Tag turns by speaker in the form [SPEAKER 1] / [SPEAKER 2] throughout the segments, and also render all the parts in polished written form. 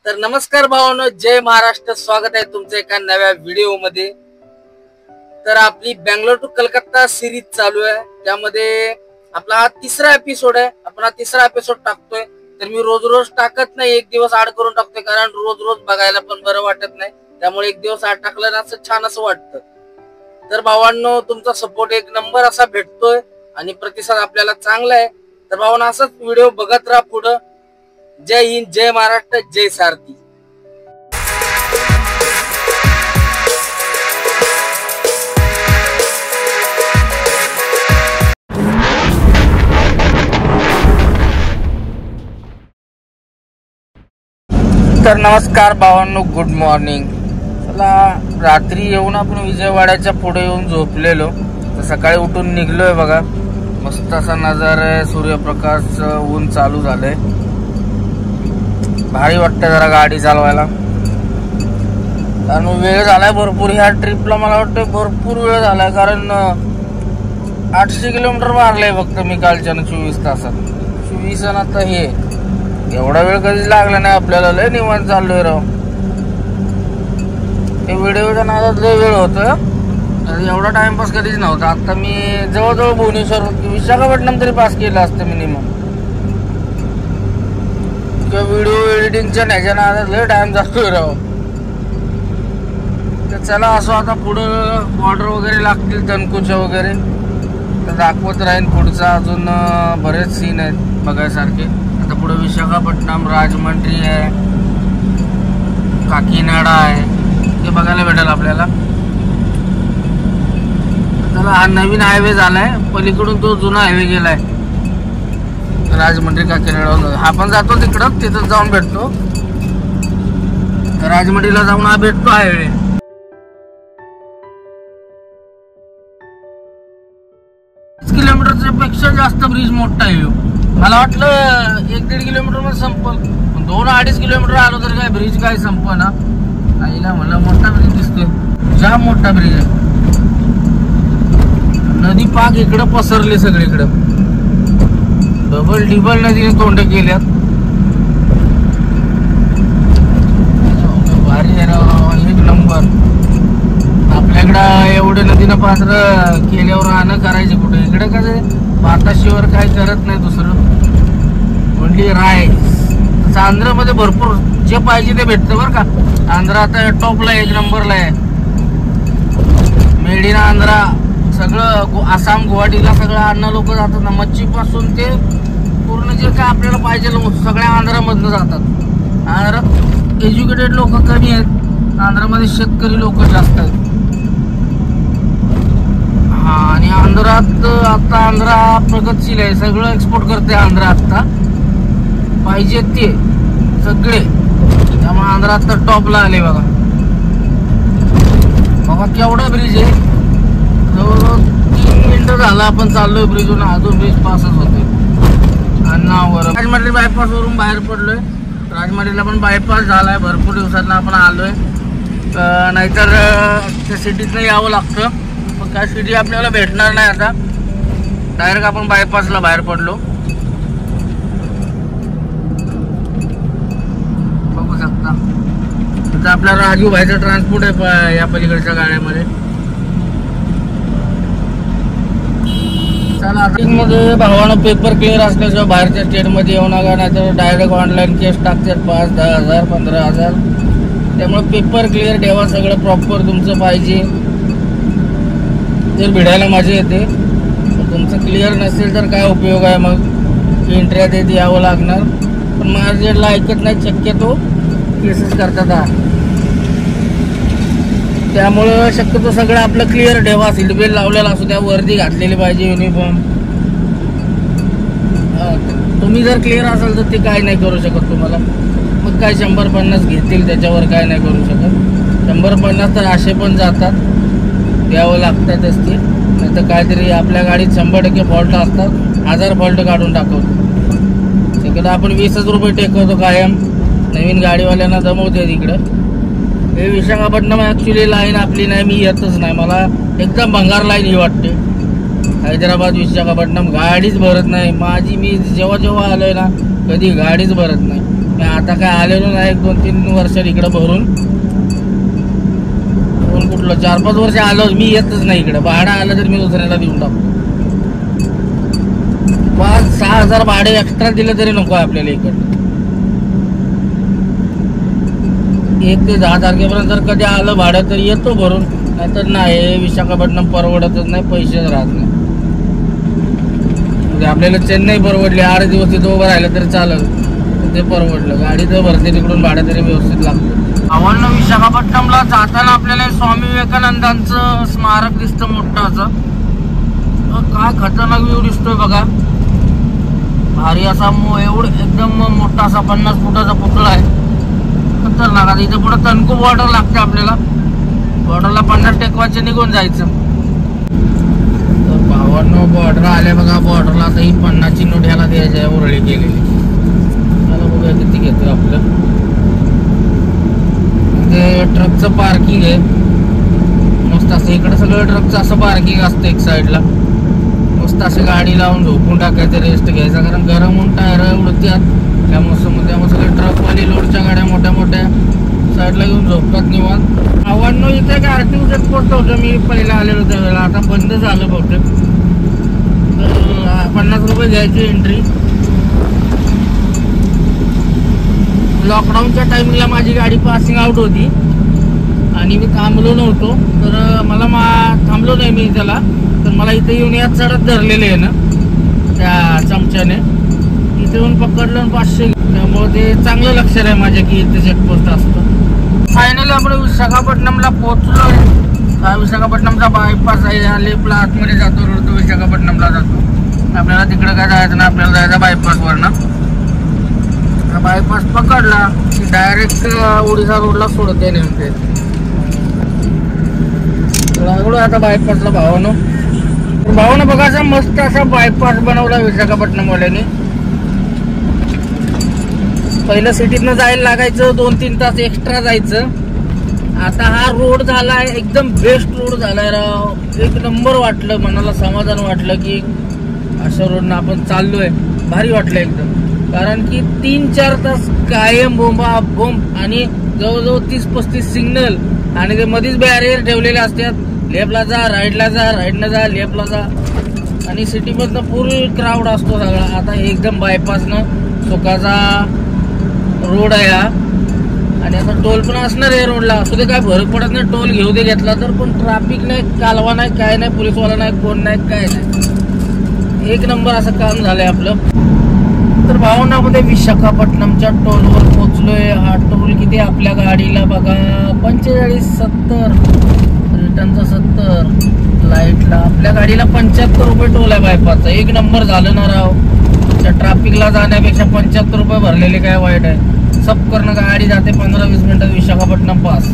[SPEAKER 1] तर नमस्कार भावांनो, जय महाराष्ट्र. स्वागत आहे तुमचं एका नव्या व्हिडिओ मध्ये. तर आपली बँगलोर टू कलकत्ता सिरीज चालू आहे. त्यामध्ये आपला हा तिसरा एपिसोड आहे. आपण हा तिसरा एपिसोड टाकतोय. तर मी रोज रोज टाकत नाही, एक दिवस आड करून टाकतोय, कारण रोज रोज बघायला पण बरं वाटत नाही. त्यामुळे एक दिवस आड टाकलं ना असं छान असं वाटतं. तर भावांनो, तुमचा सपोर्ट एक नंबर असा भेटतोय आणि प्रतिसाद आपल्याला चांगला आहे. तर भावांनो, असंच व्हिडिओ बघत राहा पुढं. जय हिंद, जय महाराष्ट्र, जय सारथी. तर नमस्कार भावांनो, गुड मॉर्निंग. चला, रात्री येऊन आपण विजयवाड्याच्या पुढे येऊन झोपलेलो. तर सकाळी उठून निघलोय बघा. मस्त असा नजारा आहे, सूर्यप्रकाश, ऊन चालू झालंय. भारी वाटतं जरा गाडी चालवायला. कारण वेळ झालाय भरपूर ह्या ट्रिपला. मला वाटतं भरपूर वेळ झालाय, कारण 800 किलोमीटर मारलंय फक्त मी कालच्या 24 तासात. 24 आणि आता हे एवढा वेळ कधीच लागला नाही आपल्याला. लय निवांत चाललोय राव. हे व्हिडिओच्या नादात लय वेळ होतोय. एवढा टाइमपास कधीच नव्हता. आता मी जवळजवळ भुवनेश्वर, विशाखापट्टणम तरी पास केलं असतं मिनिमम. किंवा व्हिडिओ एडिटिंगच्या ह्याच्या नादात लय टाइम जातोय राव. तर चला, असं आता पुढं बॉर्डर वगैरे लागतील तनकूच्या वगैरे, तर दाखवत राहीन. पुढचा अजून बरेच सीन आहेत बघायसारखे. आता पुढे विशाखापट्टणम, राजमंड्री आहे, काकीनाडा आहे, ते बघायला भेटेल आपल्याला. त्याला हा नवीन हायवे झालाय, पलीकडून तो जुना हायवे गेलाय राजमंड्री काकीनाडा. हा पण जातो तिकडं, तिथं जाऊन भेटतो. राजमंड्रीला जाऊन हा भेटतो हायवे. किलोमीटरच्या पेक्षा जास्त ब्रिज मोठा आहे. मला वाटलं 1-1.5 किलोमीटर मध्ये संपल, 2-2.5 किलोमीटर आलो तरी काय ब्रिज काय संपना. आईला म्हणलं मोठा ब्रिज दिसतोय, जाम मोठा ब्रिज आहे. नदी पाक इकडं पसरली सगळीकडं. डबल डिबल नदीने तोंड केल्यात. भारी आहे राव, एक नंबर. आपल्याकडं एवढे नदीनं पात्र केल्यावर आण करायचे कुठे. इकडे कसं भाताशिवर काही करत नाही दुसरं, ओनली राईस. आंध्रामध्ये भरपूर जे पाहिजे ते भेटतं बरं का. आंध्रा आता टॉपला, एक नंबरला आहे. मेड इन आंध्रा सगळं. आसाम, गुवाहाटीला सगळं अन्न लोक जातात ना, मच्छीपासून ते पूर्ण जे काय आपल्याला पाहिजे सगळ्या आंध्रामधनं जातात. आंध्रात एज्युकेटेड लोक कमी आहेत, आंध्रामध्ये शेतकरी लोक जास्त आहेत. हा, आणि आंध्रात आता आंध्रा प्रगतशील आहे, सगळं एक्सपोर्ट करते आंध्रा आता. पाहिजे ते सगळे. त्यामुळे आंध्रा आता टॉपला आले बघा. बाबा केवढा ब्रिज आहे. जवळजवळ 3 मिनिटं झालं आपण चाललोय ब्रिजवरून, अजून ब्रिज पासच होतोय. अन्नावर राजमंड्री बायपास वरून बाहेर पडलोय. राजमंड्रीला पण बायपास झालाय. भरपूर दिवसांना आपण आलोय. नाहीतर त्या सिटीतनं यावं लागतं, पण काय सिटी आपल्याला भेटणार नाही आता. डायरेक्ट आपण बायपासला बाहेर पडलो. बघू शकता तिथं आपला राजू भाईचा ट्रान्सपोर्ट आहे या पलीकडच्या गाड्यामध्ये. मध्ये भावानं पेपर क्लिअर असल्याशिवाय बाहेरच्या स्टेटमध्ये येऊ नका, नाहीतर डायरेक्ट ऑनलाईन केस टाकतात 5-10,000 15,000. त्यामुळे पेपर क्लिअर ठेवा, सगळं प्रॉपर तुमचं पाहिजे. जर भिडायला मजा येते, तुमचं क्लिअर नसेल तर काय उपयोग आहे. मग एंट्र्या देत यावं लागणार. पण मार्केटला ऐकत नाही, शक्यतो केसेस करतात. त्यामुळं शक्यतो सगळं आपलं क्लिअर ठेवा. सीट बेल्ट लावलेला असू द्या, वर्दी घातलेली पाहिजे, युनिफॉर्म. तुम्ही जर क्लिअर असाल तर ते काय नाही करू शकत तुम्हाला. मग काय 100-50 घेतील, त्याच्यावर काय नाही करू शकत. 100-50 तर असे पण जातात, द्यावं लागतातच ते. नाही तर काहीतरी आपल्या गाडीत 100% फॉल्ट असतात, 1000 फॉल्ट काढून टाकवतो. शक्यतो आपण 20च रुपये टेकवतो कायम. नवीन गाडीवाल्यांना जमवते तिकडं. हे विशाखापट्टणम ॲक्च्युली लाईन आपली नाही, मी येतच नाही. मला एकदम भंगार लाईन ही वाटते. हैदराबाद विशाखापट्टणम गाडीच भरत नाही माझी. मी जेव्हा जेव्हा आलोय ना, कधी गाडीच भरत नाही. आता काय आलेलो नाही 1-2-3 वर्षात इकडे भरून. कुठलं 4-5 वर्ष आलो मी येतच नाही इकडे. भाडं आलं तर मी दुसऱ्याला देऊन टाकतो. 5-6 हजार भाडे एक्स्ट्रा दिलं तरी नको आपल्याला इकडं. 1 ते 10 तारखेपर्यंत जर कधी आलं भाडं तर येतो भरून, नाहीतर नाही. विशाखापट्टणम परवडतच नाही, पैसेच राहत नाही. म्हणजे आपल्याला चेन्नई परवडली, 8 दिवस तिथं उभं राहिलं तरी चालेल, ते परवडलं. गाडी तर भरते तिकडून भाडं तरी व्यवस्थित लागतं. आव्हानं विशाखापट्टणमला जाताना आपल्याला स्वामी विवेकानंदांचं स्मारक दिसतं मोठं असं. काय खतरनाक व्ह्यू दिसतोय बघा. भारी असा एवढं एकदम मोठा असा 50 फुटाचा पुतळा आहे. खतरनाक. आता इथे पुढे तनकू बॉर्डर लागते आपल्याला. बॉर्डरला 50 टेकवाचे निघून जायचं. तर भावांनो बॉर्डर आले बघा. बॉर्डरला आता ही 50ची नोट ह्याला द्यायची आहे, उरळी केलेली. त्याला बघूया किती घेतोय आपलं. ट्रकचं पार्किंग आहे मस्त असं. इकडे सगळं ट्रकचं असं पार्किंग असतं एक साईडला. मस्त अशी गाडी लावून झोपून टाकायचं, रेस्ट घ्यायचा. कारण गरम होऊन टायर उडतात त्यामुळे सगळे ट्रकवाली लोडच्या गाड्या मोठ्या मोठ्या साईडला घेऊन झोपतात निवांत. आव्हानं इथे काय आरटीओ चेकपोस्ट होतं मी पहिला आलेलो त्यावेळेला. आता बंद झालं बहुतेक. तर 50 रुपये घ्यायची एंट्री. लॉकडाऊनच्या टाइमला माझी गाडी पासिंग आउट होती आणि मी थांबलो नव्हतो. तर मला थांबलो नाही मी त्याला. तर मला इथे येऊन यात चढत धरलेले आहे ना त्या चमच्याने. इथे येऊन पकडलं 500. त्यामुळे ते चांगलं लक्षात आहे माझ्या की इथे चेकपोस्ट असतं. फायनली आपण विशाखापट्टणमला पोहोचलो. विशाखापट्टणमचा बायपास आहे. हा लेपला आतमध्ये जातो रोड, तो विशाखापट्टणमला जातो. आपल्याला तिकडे काय जायचं ना, आपल्याला जायचं बायपासवरनं. बायपास पकडला की डायरेक्ट ओडिसा रोडला सोडते नेमके. लागलो आता बायपासला. भावानं बघा असा मस्त असा बायपास बनवला विशाखापट्टणमवाल्याने. पहिलं सिटीतनं जायला लागायचं 2-3 तास एक्स्ट्रा जायचं. आता हा रोड झालाय एकदम बेस्ट रोड झालाय राव. एक नंबर वाटलं, मनाला समाधान वाटलं की अशा रोडनं आपण चाललोय. भारी वाटलं एकदम. कारण की 3-4 तास कायम बोंबा बोंब आणि जवळजवळ 30-35 सिग्नल आणि ते मध्येच बॅरियर ठेवलेले असतात. लेफ्टला जा, राईटला जा, राईटनं जा, लेफ्टला जा. आणि सिटीमधनं फुल क्राऊड असतो सगळा. आता एकदम बायपासनं सुखाचा रोड आहे हा. आणि आता टोल पण असणार आहे रोडला. असू दे काय फरक पडत नाही, टोल घेऊ दे घेतला तर. पण ट्रॅफिक नाही, कालवा नाही, काय नाही, पोलीसवाला नाही, कोण नाही, काय नाही. एक नंबर असं काम झालंय आपलं. तर भावनामध्ये विशाखापट्टणमच्या टोलवर पोहोचलोय. हा टोल किती आपल्या गाडीला बघा 45-70, रिटर्नचा 70, लाईटला आपल्या गाडीला 75 रुपये टोल आहे बायपासचा. एक नंबर झालं ना राव. त्या ट्रॅफिकला जाण्यापेक्षा 75 रुपये भरलेले काय वाईट आहे. सब करणं गाडी जाते 15-20 मिनिटात विशाखापट्टणम पास.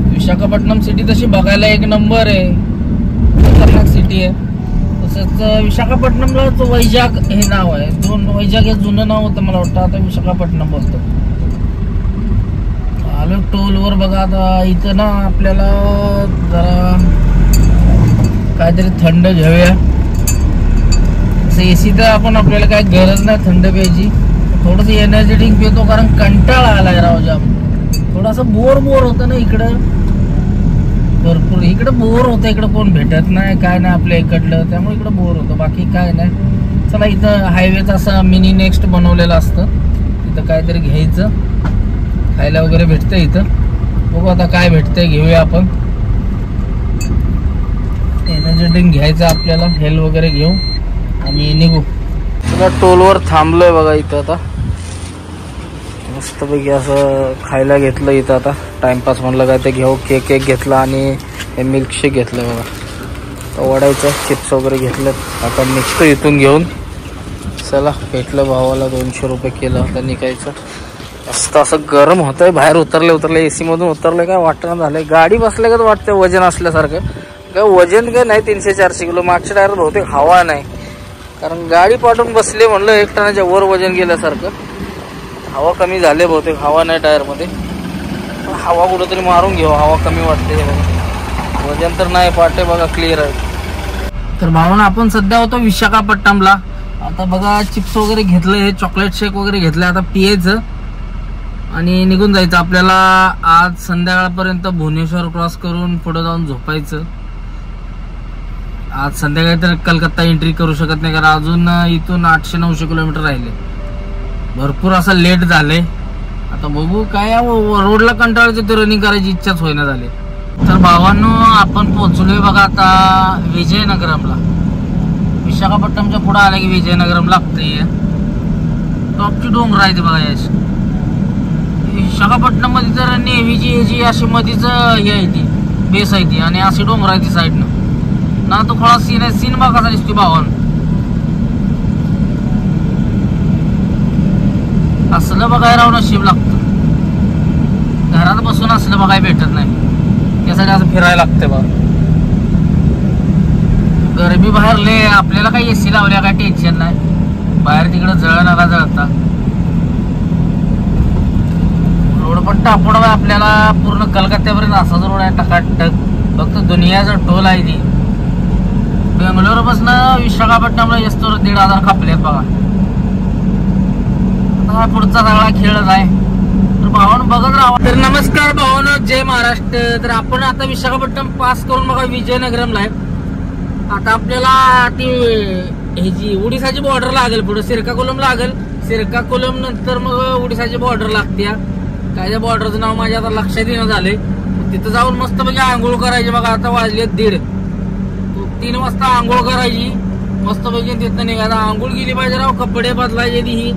[SPEAKER 1] विशाखापट्टणम सिटी तशी बघायला एक नंबर आहे, खतरनाक सिटी आहे. तसंच विशाखापट्टणमला वैजाग हे नाव आहे. वैजाग हे जुनं नाव होतं मला वाटतं, आता विशाखापट्टणम बोलतो. आलो टोलवर बघा. आता इथं ना आपल्याला जरा काहीतरी थंड घेऊया. एसी तर आपण आपल्याला काय गरज नाही थंड प्यायची. थोडंसं एनर्जी ड्रिंक पितो कारण कंटाळा आलाय राव जाम. थोडंसं बोर होतं ना इकडं भरपूर. इकडं बोर होतं, इकडं कोण भेटत नाही काय नाही आपल्या इकडलं, त्यामुळे इकडं बोर होतं. बाकी काय नाही. चला इथं हायवेचा असं मिनी नेक्स्ट बनवलेलं असतं. इथं काहीतरी घ्यायचं, खायला वगैरे भेटतं इथं. बघू आता काय भेटतंय घेऊया आपण. एनर्जी ड्रिंक घ्यायचं आपल्याला, हेल वगैरे घेऊ आणि निघू. चला टोलवर थांबलोय बघा इथं. आता मस्तपैकी असं खायला घेतलं इथं. आता टाइमपास म्हणलं काय ते घेऊ. केक घेतला आणि मिल्कशेक घेतलं बघा. तर वडायचं चिप्स वगैरे घेतलं. आता निघतो इथून घेऊन. चला भेटलं भावाला 200 रुपये केलं. आता निघायचं. मस्त असं गरम होतंय. बाहेर उतरले एसी मधून उतरले काय वाटणं झालंय. गाडी बसल्या का वाटतंय वजन असल्यासारखं. काय वजन काय नाही 300-400 किलो. मागच्या टायर बहुतेक हवा नाही, कारण गाडी पाठवून बसले म्हणलं 1 टनाच्या वर वजन गेल्यासारखं. हवा कमी झाले बहुतेक, हवा नाही टायरमध्ये. हवा कुठंतरी मारून घेऊ, हवा कमी वाटते. बघा वजन तर नाही, पाटे बघा क्लिअर आहे. तर भावना आपण सध्या होतो विशाखापट्टणमला. आता बघा चिप्स वगैरे घेतलंय, चॉकलेट शेक वगैरे घेतलंय, आता पियायचं आणि निघून जायचं. आपल्याला आज संध्याकाळपर्यंत भुवनेश्वर क्रॉस करून पुढे जाऊन झोपायचं. आज संध्याकाळी तर कलकत्ता एंट्री करू शकत नाही, कारण अजून इथून 800-900 किलोमीटर राहिले. भरपूर असं लेट झालंय. आता बघू काय, रोडला कंटाळायचं, ते रनिंग करायची इच्छाच होईना झाली. तर भावांनो आपण पोहोचलोय बघा आता विजयनगरमला. विशाखापट्टणमच्या पुढे आलं की विजयनगरम लागतंय. टॉपची डोंगर आहे ते बघा. याची विशाखापट्टणम मध्ये तर नेव्हीची जी अशी मधीच हे आहे ती बेस आहे ती, आणि अशी डोंगर आहे ती साईडनं ना. तो थोडा सीन आहे, सीन बघा कसा दिसतो भावान. असलं बघायला राहून नशीब लागतं. घरात बसून असलं बघायला भेटत नाही, त्यासाठी असं फिरायला लागतं बघा. गरमी बाहेर लय, आपल्याला काही एसी लावल्या काय टेन्शन नाही. बाहेर तिकडे जळ नका जळता. रोड पण टापड आहे आपल्याला, पूर्ण कलकत्त्यापर्यंत असाच रोड आहे टकाटक. फक्त दुनियाचा टोल आहे ती. बेंगलोर पासून विशाखापट्टणमला जास्त 1,500 कापल्यात बघा. आता पुढचा सगळा खेळच आहे. तर भावानं बघत राहा. तर नमस्कार भावानं, जय महाराष्ट्र. तर आपण आता विशाखापट्टणम पास करून बघा विजयनगरमला आहे. आता आपल्याला ती ही जी ओडिसाची बॉर्डर लागेल, पुढे श्रीकाकुलम लागेल. श्रीकाकुलम नंतर मग ओडिसाची बॉर्डर लागते. काय त्या बॉर्डरचं नाव माझ्या आता लक्षात येणं झालंय. तिथं जाऊन मस्त म्हणजे आंघोळ करायची बघा. आता वाजले 1:30, 3 वाजता आंघोळ करायची मस्त पैकी. तिथं निघायला आंघोळ गेली पाहिजे राव. कपडे बदलायचे. ती ही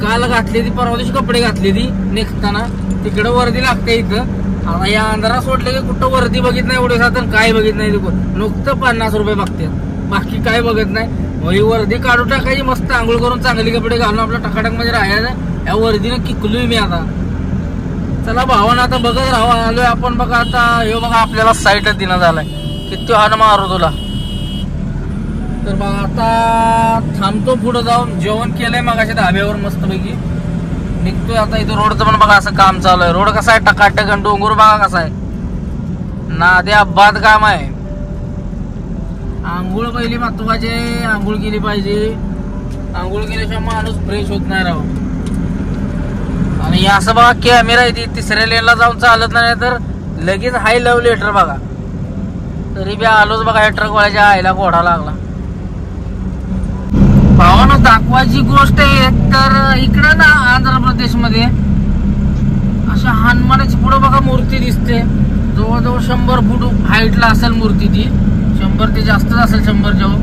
[SPEAKER 1] काल घातली ती, परवा दिवशी कपडे घातली ती निघताना. तिकडे वर्दी लागते इथं. आता या अंधारा सोडले की कुठं वर्दी बघित नाही एवढे साधन, काय बघित नाही. नुकतं 50 रुपये बघतात, बाकी काय बघत नाही. ही वर्दी काढून टाकायची, मस्त आंघोळ करून चांगली कपडे घालून आपल्या टकाटक मध्ये राहायचं. या वर्दीनं किकलोय मी आता. चला भावानं आता बघत राहा. आलोय आपण बघा. आता हे बघा आपल्याला साईटच दिना झालाय. किती हान मारू तुला. तर बघा आता थांबतो पुढे जाऊन. जेवण केलंय मगाशी धाब्यावर मस्त पैकी. निघतोय आता. इथं रोडचं पण बघा असं काम चालू आहे. रोड कसा आहे टकाटक, आणि डोंगर बघा कसा आहे. नाद्या बाद काम आहे. आंघोळ पहिली महत्वाचे. आंघोळ केली पाहिजे. आंघोळ केल्याशिवाय माणूस फ्रेश होत नाही राव. आणि असं बघा कॅमेरा आहे, तिसऱ्या लेनला जाऊन चालत नाही तर लगेच हाय लव लेटर बघा. तरी बी आलोच बघा. या ट्रकवाल्याच्या आईला घोडा लागला. भावानं दाखवायची गोष्ट आहे तर इकडं ना आंध्र प्रदेश मध्ये अशा हनुमानाची पुढे बघा मूर्ती दिसते. जवळजवळ 100 फूट हाईटला असेल मूर्ती ती. 100 ते जास्तच असेल, 100 जवळ.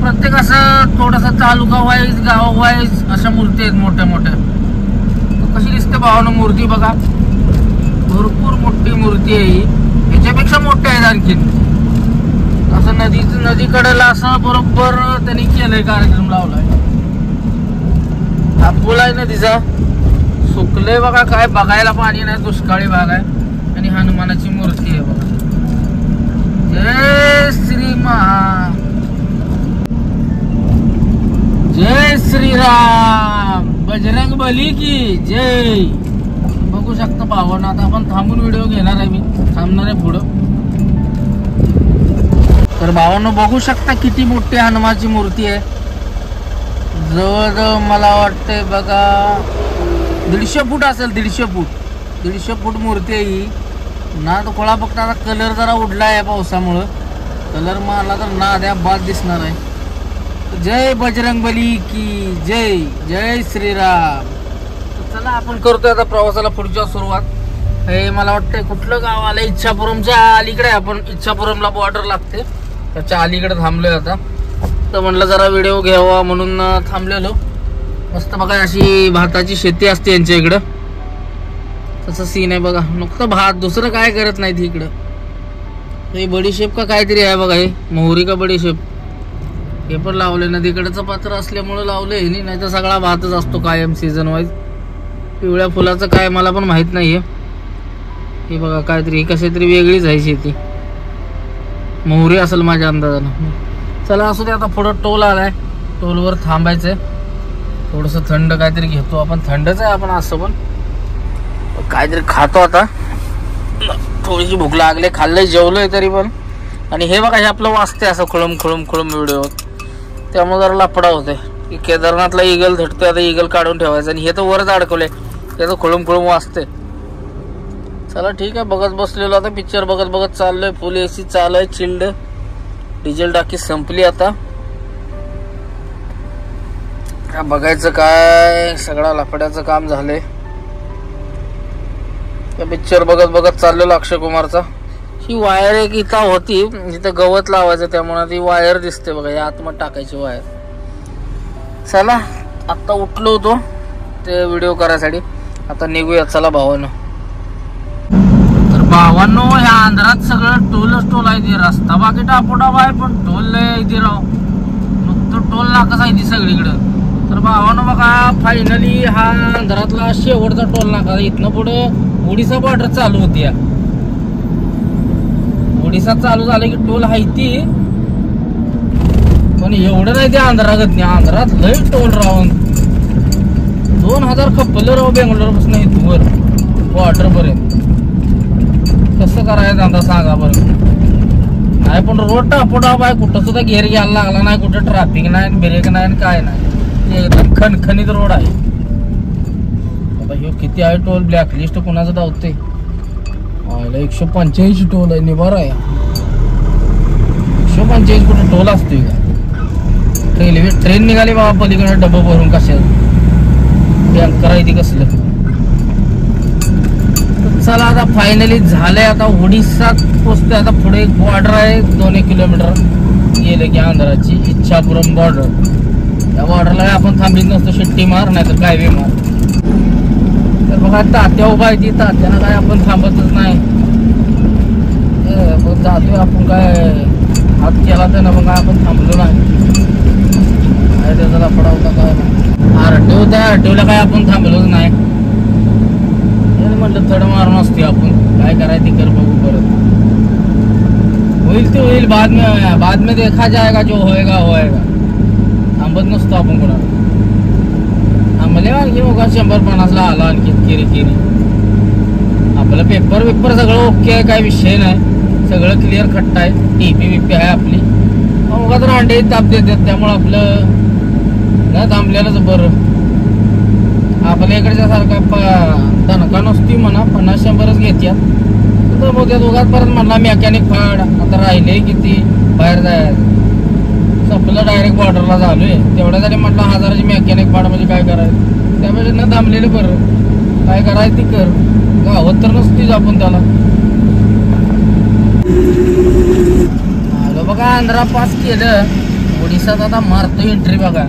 [SPEAKER 1] प्रत्येक असं थोडासा तालुका वाईज, गाव वाईज अशा मूर्ती आहेत मोठ्या मोठ्या. कशी दिसते भावानं मूर्ती बघा. भरपूर मोठी मूर्ती आहे ही. याच्यापेक्षा मोठ्या आहेत आणखीन. असं नदीकडेला असं बरोबर त्यांनी केलंय, कार्यक्रम लावलाय. हा पूल आहे नदीचा, सुकलंय बघा. काय बघायला पाणी नाही, दुष्काळी भाग आहे. आणि हनुमानाची मूर्ती आहे बघा. जय श्री महा, जय श्रीराम, बजरंग बली की जय. बघू शकता भावानं. आता आपण थांबून व्हिडिओ घेणार आहे. मी थांबणार आहे पुढं. तर भावानं बघू शकता किती मोठी हनुमानाची मूर्ती आहे. जवळजवळ मला वाटतंय बघा 150 फूट असेल. 150 फूट मूर्ती आहे ही. ना तो कोळा फक्त आता कलर जरा उडलाय आहे पावसामुळं. कलर मारला तर नाद्या बाद दिसणार आहे. जय बजरंग बली की जय, जय श्रीराम. चला आपण करतोय आता प्रवासाला पुढच्या सुरुवात. हे मला वाटतंय कुठलं गाव आलं, इच्छापुरमच्या अलीकडे. आपण इच्छापुरमला बॉर्डर लागते, त्याच्या अलीकडे थांबलोय आता. तर म्हणलं जरा व्हिडिओ घ्यावा म्हणून थांबलेलो. मस्त बघा अशी भाताची शेती असते यांच्या इकडं. तसं सीन आहे बघा. नुकतं भात, दुसरं काय करत नाहीत इकडं. हे बडीशेप का काहीतरी आहे बघा. हे मोहरी का बडीशेप हे पण लावले. नदीकडचं पात्र असल्यामुळे लावलंय. नाही तर सगळा भातच असतो कायम सीझन वाईज. पिवळ्या फुलाचं काय मला पण माहित नाहीये. हे बघा काहीतरी कशी तरी वेगळीच आहे शेती. मोहरी असेल माझ्या अंदाजानं. चला असू दे. आता पुढं टोल आलाय, टोलवर थांबायचंय. थोडंसं थंड काहीतरी घेतो आपण. थंडच आहे आपण असं पण काहीतरी खातो आता. थोडीशी भूक लागली, खाल्लंय, जेवलोय तरी पण. आणि हे बघा हे आपलं वाजते असं खुळम खुळम खुळम व्हिडिओ. त्यामुळे जरा लफडा होते. केदारनाथला इगल धटतोय, आता इगल काढून ठेवायचं आणि हे तर वरच अडकवलंय, हे तर खोळूम खोळूम वाजते. चला ठीक आहे, बघत बसलेलो आता पिक्चर बघत बघत चाललोय. फुल एसी चालू आहे, चिल्ड. डिझेल टाकी संपली आता. बघायचं काय, सगळा लफड्याचं काम झालंय. पिक्चर बघत बघत चाललेलो अक्षय कुमारचा. ही वायर एक इथं होती, इथं गवत लावायचं, त्यामुळे ती वायर दिसते बघा, या आतमध्ये टाकायची वायर. चला आता उठलो होतो ते व्हिडिओ करायसाठी, आता निघूया. चला भावांनो. तर भावांनो, ह्या आंध्रात सगळं टोलच टोल आहे. रस्ता बाकी टापोटाप आहे, पण टोल लय आहे ते राव. नुकतं टोल नाकाच आहे ती सगळीकडं. तर भावांनो बघा, फायनली हा आंध्रातला शेवटचा टोल नाका. इथनं पुढं ओडिसा बॉर्डर चालू होती. ओडिसा चालू झालं की टोल आहे ती, पण एवढं नाही ते आंध्रागत नाही. आंध्रात लय टोल राहून 2000 खपलं राव बेंगलोर पासून इथवर बॉर्डर पर्यंत. कसं करायचं आता सांगा बरं. नाही पण रोड टापोटाप आहे, कुठं सुद्धा घेर घ्यायला लागला नाही, कुठं ट्रॅफिक नाही, ब्रेक नाही, काय नाही. एकदम खणखणीत रोड आहे. आता ह्यो किती आहे टोल, ब्लॅकलिस्ट कुणाचं धावते. 185 टोल आहे, निभार आहे. 185 कुठे टोल असतोय का. रेल्वे ट्रेन निघाली बाबा पलीकडे डबं भरून, कशात टँकर आहे ती कसलं. चला आता फायनली झालंय. आता ओडिसात पोचतोय. आता पुढे एक बॉर्डर आहे 2 किलोमीटर गेले की आंध्राची, इच्छापुरम बॉर्डर. त्या बॉर्डरला आपण थांबलीच नसतो, शिट्टी मार नाही तर काय वे मार. तर बघा तात्या उभा आहे ती, तात्याला काय आपण थांबतच नाही. जातोय आपण, काय हात केला तर ना, मग आपण थांबलो नाही. काय त्याचा लफडा होता काय नाही. आरटीओ होता, आरटीओला काय आपण थांबलोच नाही. म्हटलं थोडं मारून असते आपण, काय करायचं ते कर, बघू परत. होईल ते होईल, बाद में देखा जाएगा, जो होएगा होएगा. थांबत नसतो आपण कोणाला. थांबले आणखी बघा 100-50ला आला आणखी किरी. आपलं पेपर सगळं ओके आहे, काय विषय नाही. सगळं क्लिअर खट्टा आहे, टीपी आहे आपली. मग तर अंडे ताप देतात, त्यामुळं आपलं नाही थांबलेलंच बरं. आपल्या इकडच्या सारखा दणका नसती म्हणा, 50-100च घेत्यात. तर मग त्या दोघात परत म्हणला मेकॅनिक फाड, आता राहिले किती बाहेर जायचं. संपलं, डायरेक्ट बॉर्डरला झालोय. तेवढ्यासाठी म्हटलं 1000ची मेकॅनिक फाड म्हणजे काय करायचं. त्यापेक्षा न थांबलेलं बरं, काय करायचं ती कर. गावात तर नसतीच आपण त्याला. बघा आंध्रा पास केलं, ओडिसात आता मारतो एंट्री. बघा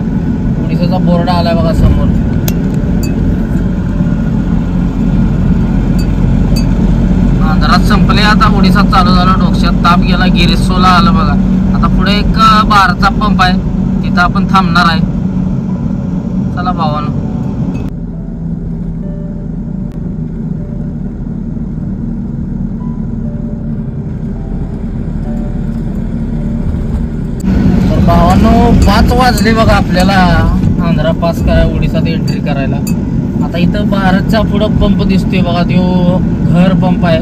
[SPEAKER 1] ओडिसाचा बोर्ड आलाय बघा समोर. आंध्रात संपले, आता ओडिसात चालू झालं. डोक्यात ताप गेला, गिरिसोला आलं बघा. आता पुढे एक बारचा पंप आहे, तिथं आपण थांबणार आहे. चला भावानो. भावानो 5 वाजले बघा आपल्याला आंध्रा पास करायला, ओडिसात एंट्री करायला. आता इथं भारतचा पुढं पंप दिसतोय बघा, तो घर पंप आहे.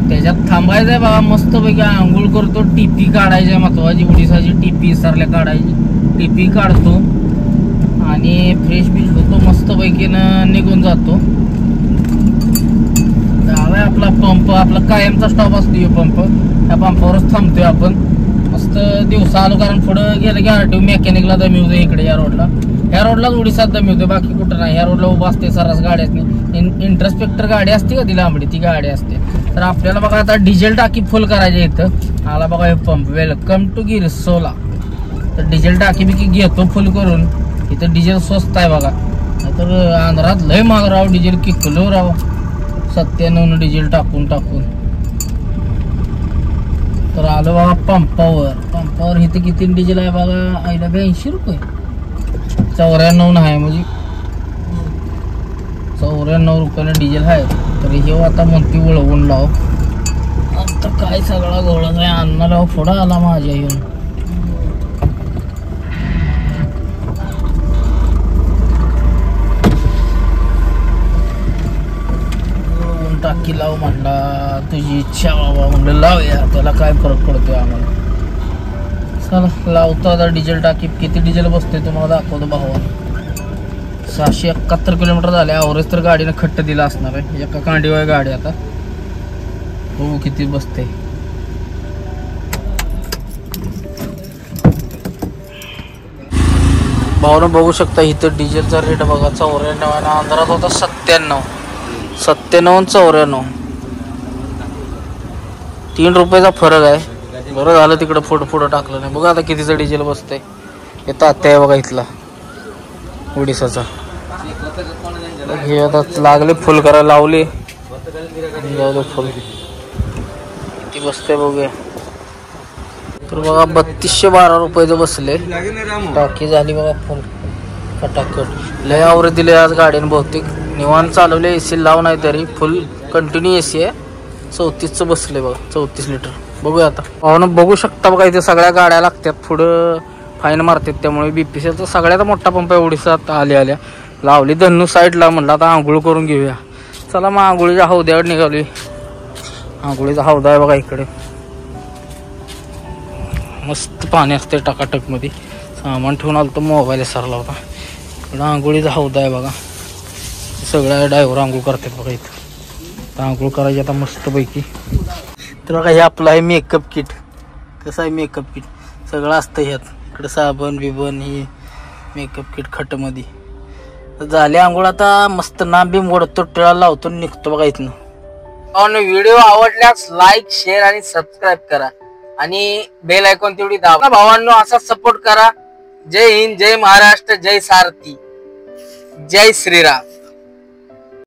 [SPEAKER 1] त्याच्यात थांबायचंय बघा, मस्त पैकी आंघोळ करतो. टीपी काढायची महत्वाची, ओडिसाची टीपी सरल्या काढायची. टीपी काढतो आणि फ्रेश बीच होतो मस्त पैकी, निघून जातो. आपला पंप, आपला कायमचा स्टॉप असतो पंप. त्या पंपावरच थांबतोय आपण. मस्त दिवसा आलो, कारण पुढं गेलं की आरटीओ मेकॅनिकला दमी होतो इकडे. या रोडलाच ओडिसात दमी होते, बाकी कुठं नाही. ह्या रोडला उभा असते सरस गाडी असते. इंटरस्पेक्टर गाडी असते का ती लांबडी, ती गाडी असते. तर आपल्याला बघा आता डिझेल टाकी फुल करायची. इथं आला बघा हे पंप. Welcome to गिरसोला. तर डिझेल टाकी बिकी घेतो फुल करून. इथं डिझेल स्वस्त आहे बघा. तर आंध्रात लय महाग राव डिझेल, किलो राव 97 डिझेल टाकून. तर आलो बघा पंपावर. इथं किती डिझेल आहे बघा, आईला 82 रुपये. 94 आहे, म्हणजे 94 रुपयाला डिझेल आहे. तर हे आता म्हणते वळवून लाव. आता काय सगळा गोळा काय अन्न लाव, पुढं आला माझ्या येऊन. टाकी लाव म्हणला, तुझी इच्छा बाबा म्हणलं लाव यार, त्याला काय फरक पडतोय आम्हाला. चला लावतो आता डिझेल टाकी. किती डिझेल बसते तुम्हाला दाखवतो भावा. 671 किलोमीटर झाले. ॲव्हरेज तर गाडीनं खट्ट दिला असणार आहे. एका कांडीवर गाडी आता बघू किती बसते. भावनं बघू शकता इथं डिझेलचा रेट बघा 94 आणि अंधारात होता 97. 97 आणि 94. 3 रुपयाचा फरक आहे. बरं झालं तिकडं पुढं टाकलं नाही. बघा आता कितीचं डिझेल बसतंय. हे तात्या आहे बघा इथला ओडिसाचा. हे आता लागले फुल करायला लावले. फुल किती बसते बघूया. तर बघा 3212 रुपयाचं बसले. टाकी झाली बघा फुल फटाकट. लय आवरे दिले आज गाडीने बहुतेक. निवांत चालवले. एसी लाव नाही तरी फुल कंटिन्यू एसी आहे. 34चं बसले बघा. 34 लिटर. बघूया आता पाहुणं बघू शकता बघा इथे सगळ्या गाड्या लागतात. पुढं फाईन मारतात. त्यामुळे बीपीसीचा सगळ्यात मोठा पंप आहे ओडिसात. आल्या लावली धन्नू साईडला. म्हणलं आता आंघोळ करून घेऊया. चला मग आंघोळीच्या हौद्यावर निघाली. आंघोळीचा हौदा आहे बघा इकडे. मस्त पाणी असते टाकाटक मध्ये. सामान ठेवून आलं तर मोबाईल सरला होता. इकडं आंघोळीचा हौदा आहे बघा. सगळ्या ड्रायव्हर आंघोळ करतात बघा इथं. तर आंघोळ करायची आता मस्त पैकी. तर बघा हे आपलं आहे मेकअप किट. कसं आहे मेकअप किट सगळं असतं ह्यात. इकडं साबण बिबन ही मेकअप किट खटमध्ये. तर झाले आंघोळ आता मस्त नाम बिम ओढतो टिळा लावतो निघतो बघा इथनं. व्हिडिओ आवडल्यास लाईक शेअर आणि सबस्क्राईब करा आणि बेल आयकॉन तेवढी दाबा. भावांनो असा सपोर्ट करा. जय हिंद, जय महाराष्ट्र, जय सारथी, जय श्रीराम.